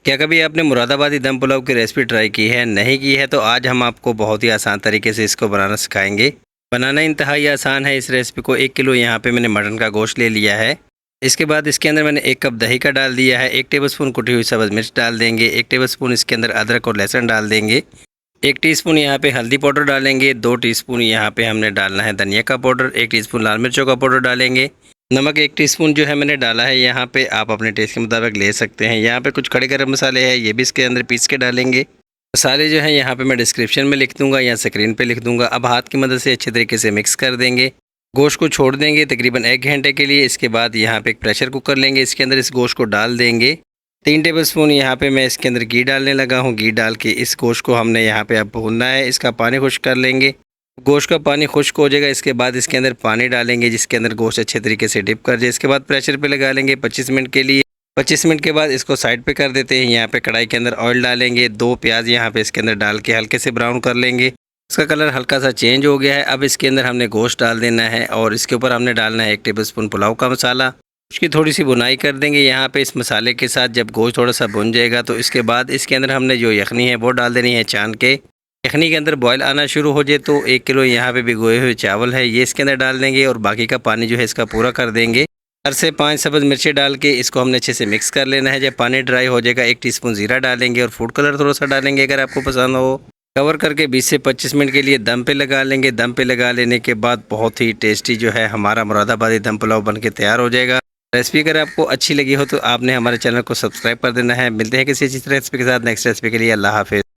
क्या कभी आपने मुरादाबादी दम पुलाव की रेसिपी ट्राई की है? नहीं की है तो आज हम आपको बहुत ही आसान तरीके से इसको बनाना सिखाएंगे। बनाना इंतहाई आसान है। इस रेसिपी को 1 किलो यहाँ पे मैंने मटन का गोश्त ले लिया है। इसके बाद इसके अंदर मैंने 1 कप दही का डाल दिया है। 1 टेबलस्पून कुटी हुई सब्ज़ मिर्च डाल देंगे। 1 टेबलस्पून इसके अंदर अदरक और लहसुन डाल देंगे। 1 टीस्पून यहाँ पे हल्दी पाउडर डालेंगे। 2 टीस्पून यहाँ पे हमने डालना है धनिया का पाउडर। 1 टीस्पून लाल मिर्चों का पाउडर डालेंगे। नमक 1 टीस्पून जो है मैंने डाला है। यहाँ पे आप अपने टेस्ट के मुताबिक ले सकते हैं। यहाँ पे कुछ खड़े गरम मसाले हैं, ये भी इसके अंदर पीस के डालेंगे। मसाले जो हैं यहाँ पे मैं डिस्क्रिप्शन में लिख दूंगा या स्क्रीन पे लिख दूंगा। अब हाथ की मदद से अच्छे तरीके से मिक्स कर देंगे। गोश्त को छोड़ देंगे तकरीबन 1 घंटे के लिए। इसके बाद यहाँ पे एक प्रेशर कुकर लेंगे, इसके अंदर इस गोश्त को डाल देंगे। 3 टेबलस्पून यहाँ पे मैं इसके अंदर घी डालने लगा हूँ। घी डाल के इस गोश्त को हमने यहाँ पे अब भूनना है। इसका पानी खुश्क कर लेंगे। गोश्त का पानी खुश्क हो जाएगा, इसके बाद इसके अंदर पानी डालेंगे जिसके अंदर गोश्त अच्छे तरीके से डिप कर जाए। इसके बाद प्रेशर पे लगा लेंगे 25 मिनट के लिए। 25 मिनट के बाद इसको साइड पे कर देते हैं। यहाँ पे कढ़ाई के अंदर ऑयल डालेंगे। 2 प्याज यहाँ पे इसके अंदर डाल के हल्के से ब्राउन कर लेंगे। इसका कलर हल्का सा चेंज हो गया है। अब इसके अंदर हमने गोश्त डाल देना है और इसके ऊपर हमने डालना है 1 टेबलस्पून पुलाव का मसाला। उसकी थोड़ी सी बुनाई कर देंगे यहाँ पे इस मसाले के साथ। जब गोश्त थोड़ा सा भुन जाएगा तो इसके बाद इसके अंदर हमने जो यखनी है वो डाल देनी है छान के। यखनी के अंदर बॉयल आना शुरू हो जाए तो 1 किलो यहाँ पे भिगोए हुए चावल है ये इसके अंदर डाल देंगे और बाकी का पानी जो है इसका पूरा कर देंगे। 4 से 5 सब्ज़ मिर्चें डाल के इसको हमने अच्छे से मिक्स कर लेना है। जब पानी ड्राई हो जाएगा 1 टीस्पून ज़ीरा डालेंगे और फूड कलर थोड़ा सा डालेंगे अगर आपको पसंद हो। कवर करके 20 से 25 मिनट के लिए दम पे लगा लेंगे। दम पे लगा लेने के बाद बहुत ही टेस्टी जो है हमारा मुरादाबादी दम पुलाव बन के तैयार हो जाएगा। रेसिपी अगर आपको अच्छी लगी हो तो आपने हमारे चैनल को सब्सक्राइब कर देना है। मिलते हैं किसी अच्छी रेसिपी के साथ नेक्स्ट रेसिपी के लिए। अल्लाह हाफिज़।